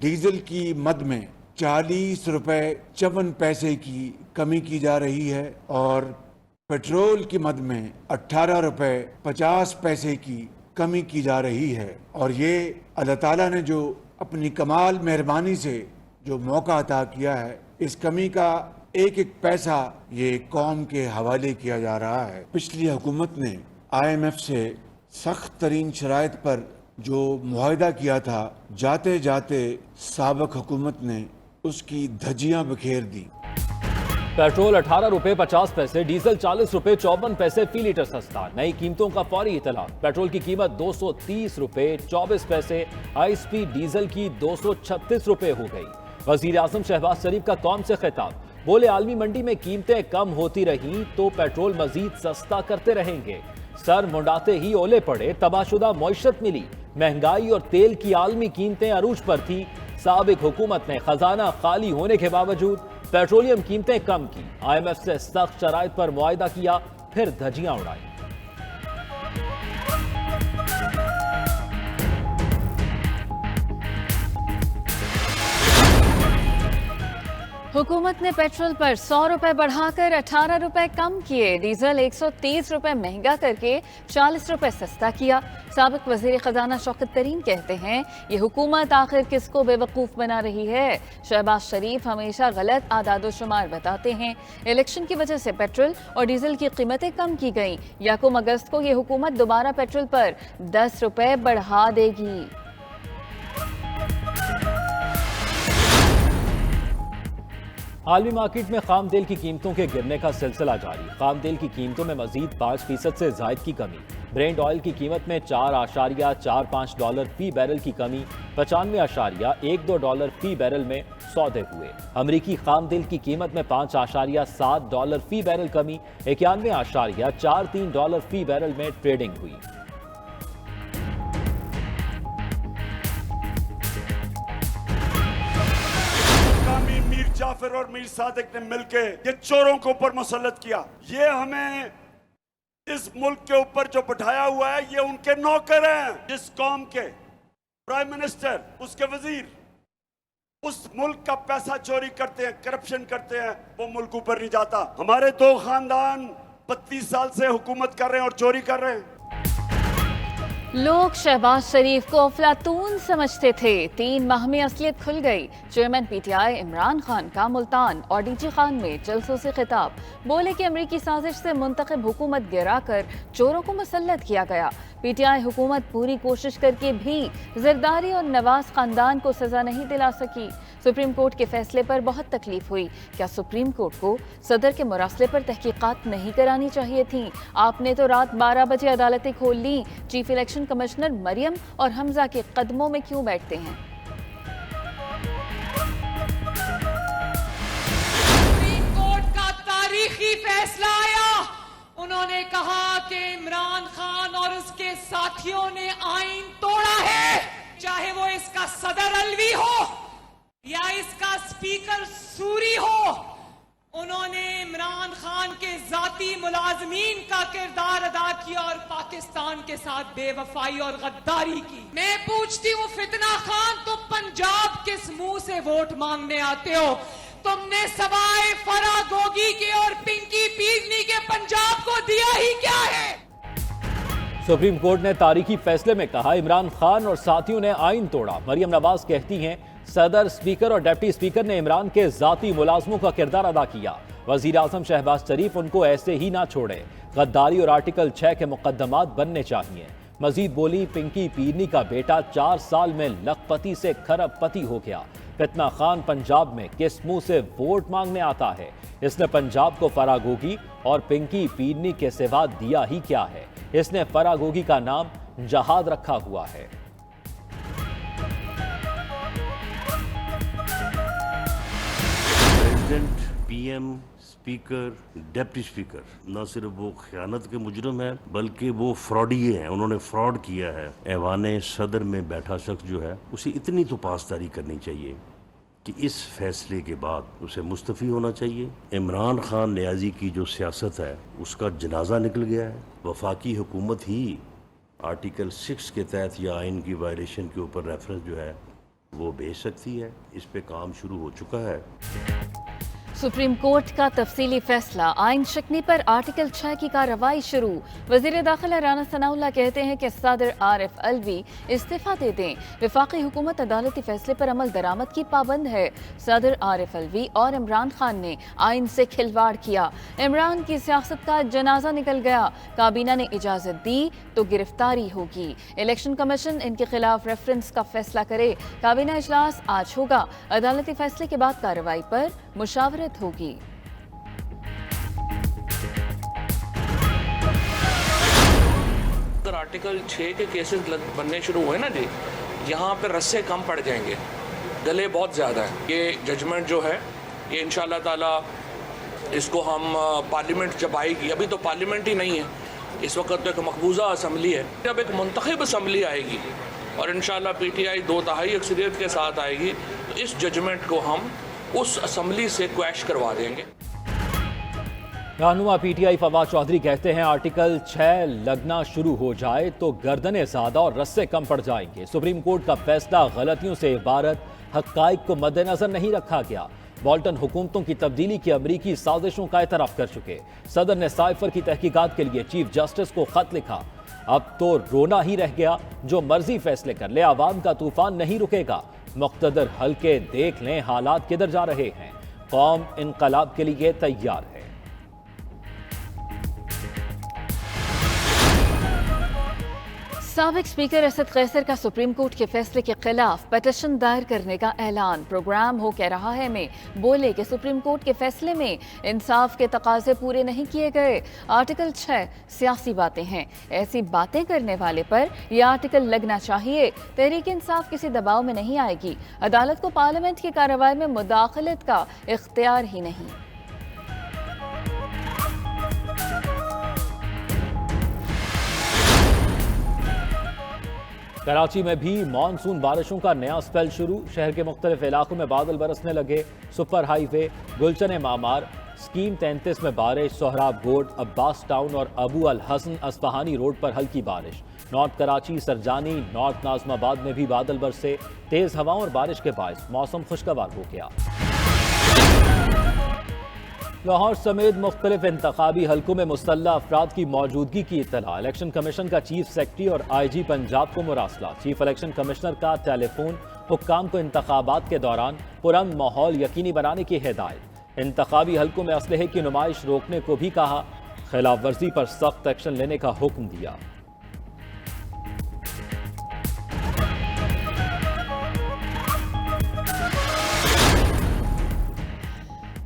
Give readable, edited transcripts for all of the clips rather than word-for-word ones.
Diesel की मद में 40 रुपए 54 पैसे की कमी की जा रही है और पेट्रोल की मद में 18 रुपए 50 पैसे की कमी की जा रही है। और ये अल्लाह ताला ने जो अपनी कमाल मेहरबानी से जो मौका अता किया है, इस कमी का एक एक पैसा ये कौम के हवाले किया जा रहा है। पिछली हुकूमत ने IMF से सख्त तरीन शराइत पर जो मुआहदा किया था, जाते जाते साबिक हुकूमत ने उसकी धज्जियां बखेर दी। पेट्रोल 18 रुपए 50 पैसे, डीजल 40 रुपए 54 पैसे फी लीटर सस्ता। नई कीमतों का फौरी इतला। पेट्रोल की कीमत 230 रुपए 24 पैसे, हाई स्पीड डीजल की 236 रुपए हो गई। वजीर आजम शहबाज शरीफ का कौम से खिताब, बोले आलमी मंडी में कीमतें कम होती रहीं तो पेट्रोल मजीद सस्ता करते रहेंगे। सर मुंडाते ही ओले पड़े, तबाहशुदा मईशत मिली। महंगाई और तेल की आलमी कीमतें अरूज पर थी। साबिक हुकूमत ने खजाना खाली होने के बावजूद पेट्रोलियम कीमतें कम की। IMF से सख्त शराइत पर मुआहदा किया, फिर धज्जियां उड़ाई। हुकूमत ने पेट्रोल पर 100 रुपए बढ़ाकर 18 रुपए कम किए। डीजल 130 रुपए महंगा करके 40 रुपए सस्ता किया। साबिक वजीर खजाना शौकत तरीन कहते हैं, ये हुकूमत आखिर किसको बेवकूफ़ बना रही है। शहबाज शरीफ हमेशा गलत आदादो शुमार बताते हैं। इलेक्शन की वजह से पेट्रोल और डीजल की कीमतें कम की गईं। 1 अगस्त को ये हुकूमत दोबारा पेट्रोल पर 10 रुपए बढ़ा देगी। आलमी मार्केट में खाम तेल की कीमतों के गिरने का सिलसिला जारी। खाम तेल की कीमतों में मजीद 5% से जायद की कमी। ब्रेंट ऑयल की कीमत में $4.45 फी बैरल की कमी, $95.12 फी बैरल में सौदे हुए। अमरीकी खाम तेल की कीमत में $5.7 फी बैरल कमी, $91.43 फी बैरल में ट्रेडिंग हुई। जाफर और मीर सादिक ने मिलकर ये चोरों के ऊपर मुसल्लत किया। ये हमें इस मुल्क के ऊपर जो बिठाया हुआ है, ये उनके नौकर हैं। जिस कौम के प्राइम मिनिस्टर, उसके वजीर उस मुल्क का पैसा चोरी करते हैं, करप्शन करते हैं, वो मुल्क ऊपर नहीं जाता। हमारे 2 खानदान 32 साल से हुकूमत कर रहे हैं और चोरी कर रहे हैं। लोग शहबाज शरीफ को अफलातून समझते थे। 3 माह में असलियत खुल गई। चेयरमैन PTI इमरान खान का मुल्तान और DG खान में जलसों से खिताब। बोले कि अमरीकी साजिश से मुंतखब हुकूमत गिराकर चोरों को मुसल्लत किया गया। PTI हुकूमत पूरी कोशिश करके भी जरदारी और नवाज खानदान को सजा नहीं दिला सकी। सुप्रीम कोर्ट के फैसले पर बहुत तकलीफ हुई। क्या सुप्रीम कोर्ट को सदर के मुरासले पर तहकीकात नहीं करानी चाहिए थी? आपने तो रात 12 बजे अदालतें खोल ली। चीफ इलेक्शन कमिश्नर मरियम और हमजा के कदमों में क्यों बैठते हैं? सुप्रीम कोर्ट का तारीखी फैसला आया। उन्होंने कहा कि इमरान खान और उसके साथियों ने आईन तोड़ा है, चाहे वो इसका सदर अलवी हो या इसका स्पीकर सूरी हो। उन्होंने इमरान खान के जाती मुलाजमीन का किरदार अदा किया और पाकिस्तान के साथ बेवफाई और गद्दारी की। मैं पूछती हूँ फितना खान, तुम पंजाब किस मुंह से वोट मांगने आते हो? तुमने सवाए फरागोगी के और पिंकी पीरनी के पंजाब को दिया ही क्या है? सुप्रीम कोर्ट ने तारीखी फैसले में कहा, इमरान खान और साथियों ने आइन तोड़ा। मरियम नवाज कहती हैं, सदर, स्पीकर और डिप्टी स्पीकर ने इमरान के जाती मुलाजमों का किरदार अदा किया। वजीर आजम शहबाज शरीफ उनको ऐसे ही ना छोड़े। गद्दारी और आर्टिकल 6 के मुकदमात बनने चाहिए। मजीद बोली, पिंकी पीरनी का बेटा 4 साल में लखपति से खरबपति हो गया। फितना खान पंजाब में किस मुंह से वोट मांगने आता है? इसने पंजाब को फरागोगी और पिंकी पीरनी के सिवा दिया ही क्या है? इसने फरागोगी का नाम जहाद रखा हुआ है। President, PM, speaker, deputy speaker न सिर्फ वो खयानत के मुजरिम है, बल्कि वो फ्रॉडिये हैं। उन्होंने फ्रॉड किया है। ऐवान सदर में बैठा शख्स जो है, उसे इतनी तो पासदारी करनी चाहिए कि इस फैसले के बाद उसे मुस्तफ़ी होना चाहिए। इमरान खान न्याजी की जो सियासत है, उसका जनाजा निकल गया है। वफाकी हुकूमत ही आर्टिकल 6 के तहत या आइन की वायलेशन के ऊपर रेफरेंस जो है وہ भेज सकती है। इस पे काम शुरू हो चुका है। सुप्रीम कोर्ट का तफसीली फैसला, आइन शिकनी पर आर्टिकल 6 की कार्रवाई शुरू। वजीर दाखिला राना सनाउल्लाह कहते हैं कि सदर आरिफ अलवी इस्तीफा दे दें। वफाकी हुकूमत अदालती फैसले पर अमल दरामद की पाबंद है। सदर आरिफ अलवी और इमरान खान ने आइन से खिलवाड़ किया। इमरान की सियासत का जनाजा निकल गया। काबीना ने इजाजत दी तो गिरफ्तारी होगी। इलेक्शन कमीशन इनके खिलाफ रेफरेंस का फैसला करे। काबीना इजलास आज होगा। अदालती फैसले के बाद कार्रवाई पर मुशावरत होगी। अगर आर्टिकल 6 के केसेस बनने शुरू हुए ना जी, यहाँ पे रस्से कम पड़ जाएंगे, गले बहुत ज़्यादा है। ये जजमेंट जो है ये इंशाल्लाह ताला इसको हम पार्लियामेंट जब आएगी, अभी तो पार्लियामेंट ही नहीं है, इस वक्त तो एक मकबूजा असम्बली है, जब एक मुंतखब असम्बली आएगी और इंशाल्लाह PTI 2/3 अक्सरियत के साथ आएगी तो इस जजमेंट को हम उस असम्बली से क्वैश करवा देंगे। रहनुमा PTI फवाद चौधरी कहते हैं आर्टिकल 6 लगना शुरू हो जाए तो गर्दनें ज़्यादा और रस्से कम पड़ जाएंगे। सुप्रीम कोर्ट का फैसला गलतियों से इबारत, हक़ाइक़ को मद्देनजर नहीं रखा गया। बोल्टन हुकूमतों की तब्दीली की अमरीकी साजिशों का एतराफ़ कर चुके। सदर ने साइफर की तहकीकात के लिए चीफ जस्टिस को खत लिखा। अब तो रोना ही रह गया, जो मर्जी फैसले कर ले, आवाम का तूफान नहीं रुकेगा। मुक़्तदर हल्के देख लें हालात किधर जा रहे हैं। कौम इनकलाब के लिए तैयार है। साबिक स्पीकर असद कैसर का सुप्रीम कोर्ट के फैसले के खिलाफ पिटीशन दायर करने का ऐलान। प्रोग्राम हो कह रहा है में बोले कि सुप्रीम कोर्ट के फैसले में इंसाफ के तकाजे पूरे नहीं किए गए। आर्टिकल 6 सियासी बातें हैं, ऐसी बातें करने वाले पर यह आर्टिकल लगना चाहिए। तहरीक इंसाफ किसी दबाव में नहीं आएगी। अदालत को पार्लियामेंट की कार्रवाई में मुदाखलत का इख्तियार ही नहीं। कराची में भी मानसून बारिशों का नया स्पेल शुरू। शहर के मुख्तलिफ इलाकों में बादल बरसने लगे। सुपर हाईवे, गुलशन मामार, स्कीम 33 में बारिश। सोहराब गोड, अब्बास टाउन और अबू अल हसन अस्फहानी रोड पर हल्की बारिश। नॉर्थ कराची, सरजानी, नॉर्थ नाजमाबाद में भी बादल बरसे। तेज हवाओं और बारिश के बायस मौसम खुशगवार हो गया। लाहौर समेत मुख्तलिफ इंतखाबी हलकों में मुसल्लह अफराद की मौजूदगी की इत्तला। इलेक्शन कमीशन का चीफ सेक्रेटरी और IG पंजाब को मुरासला। चीफ इलेक्शन कमिश्नर का टेलीफोन हुक्काम को इंतखाबात के दौरान पुरअमन माहौल यकीनी बनाने की हिदायत। इंतखाबी हलकों में असलहे की नुमाइश रोकने को भी कहा। खिलाफ वर्जी पर सख्त एक्शन लेने का हुक्म दिया।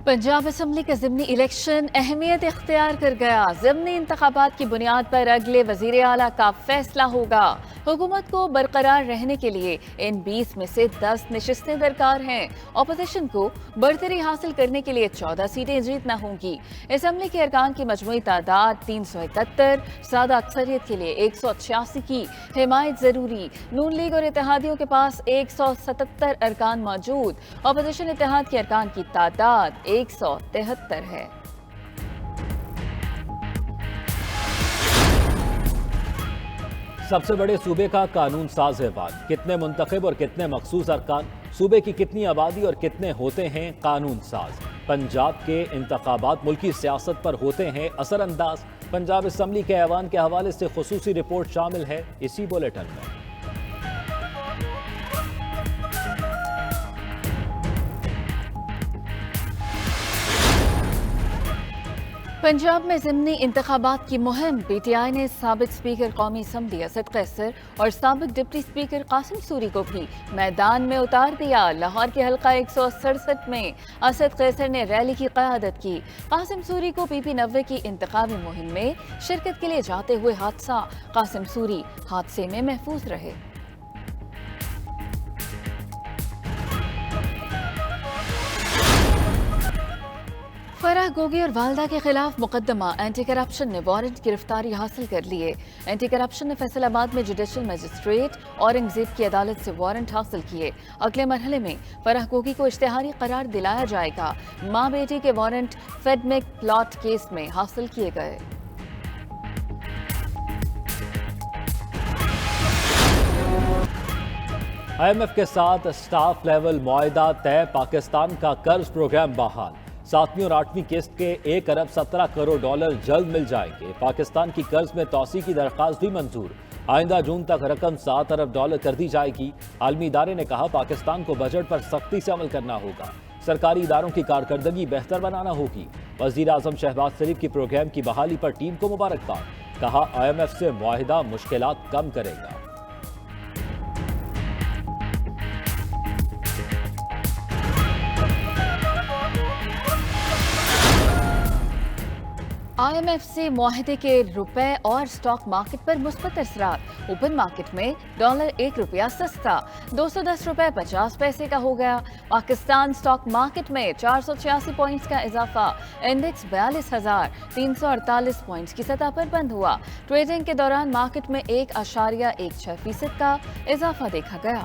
पंजाब असम्बली का ज़िमनी इलेक्शन अहमियत इख्तियार कर गया। ज़िमनी इंतखाबात की बुनियाद पर अगले वज़ीर आला का फैसला होगा। हुकूमत को बरकरार रहने के लिए इन 20 में से 10 नशिस्तें दरकार हैं। अपोजिशन को बढ़तरी हासिल करने के लिए 14 सीटें जीतना होंगी। असम्बली के अरकान की मजमूई तादाद 371, सादा अक्सरियत के लिए 186 की हिमायत ज़रूरी। नून लीग और इत्तेहादियों के पास 177 अरकान मौजूद। अपोजिशन इत्तेहाद के अरकान की तादाद 173 है। सबसे बड़े सूबे का कानून साज ऐवान, कितने मुंतखब और कितने मखसूस अरकान, सूबे की कितनी आबादी और कितने होते हैं कानून साज। पंजाब के इंतखाबात मुल्की सियासत पर होते हैं असरअंदाज। पंजाब असम्बली के ऐवान के हवाले से खुसूसी रिपोर्ट शामिल है इसी बुलेटिन में। पंजाब में ज़िमनी इंतखाबात की मुहिम। PTI ने साबिक स्पीकर कौमी असम्बली असद कैसर और साबिक डिप्टी स्पीकर कासिम सूरी को भी मैदान में उतार दिया। लाहौर के हल्का 167 में असद कैसर ने रैली की क़यादत की। कासिम सूरी को PP 90 की इंतखाबी मुहिम में शिरकत के लिए जाते हुए हादसा। कासिम सूरी हादसे में महफूज रहे। फराह गोगी और वालदा के खिलाफ मुकदमा। एंटी करप्शन ने वारंट गिरफ्तारी हासिल कर लिए। एंटी करप्शन ने फैसलाबाद में जुडिशल मजिस्ट्रेट औरंगजेब की अदालत से वारंट हासिल किए। अगले मरहले में फराह गोगी को इश्तिहारी करार दिलाया जाएगा। मां बेटी के वारंट फेडमेक प्लॉट केस में हासिल किए गए। IMF کے ساتھ سٹاف لیول معاہدہ طے، پاکستان کا قرض پروگرام بحال، 7ویں اور 8ویں قسط کے 1 ارب 17 کروڑ ڈالر جلد مل جائیں گے۔ پاکستان کی قرض میں توسیع کی درخواست بھی منظور، آئندہ جون تک رقم 7 ارب ڈالر کر دی جائے گی۔ عالمی ادارے نے کہا پاکستان کو بجٹ پر سختی سے عمل کرنا ہوگا، سرکاری اداروں کی کارکردگی بہتر بنانا ہوگی۔ وزیر اعظم شہباز شریف کی پروگرام کی بحالی پر ٹیم کو مبارکباد، کہا IMF سے معاہدہ مشکلات کم کرے گا۔ IMF سے معاہدے کے روپے اور سٹاک مارکیٹ پر مثبت اثرات، اوپن مارکیٹ میں ڈالر 1 روپیہ سستا، 210 روپے 50 پیسے کا ہو گیا۔ پاکستان سٹاک مارکیٹ میں 486 پوائنٹس کا اضافہ، انڈیکس 42,348 پوائنٹس کی سطح پر بند ہوا۔ ٹریڈنگ کے دوران مارکیٹ میں 1.16% کا اضافہ دیکھا گیا۔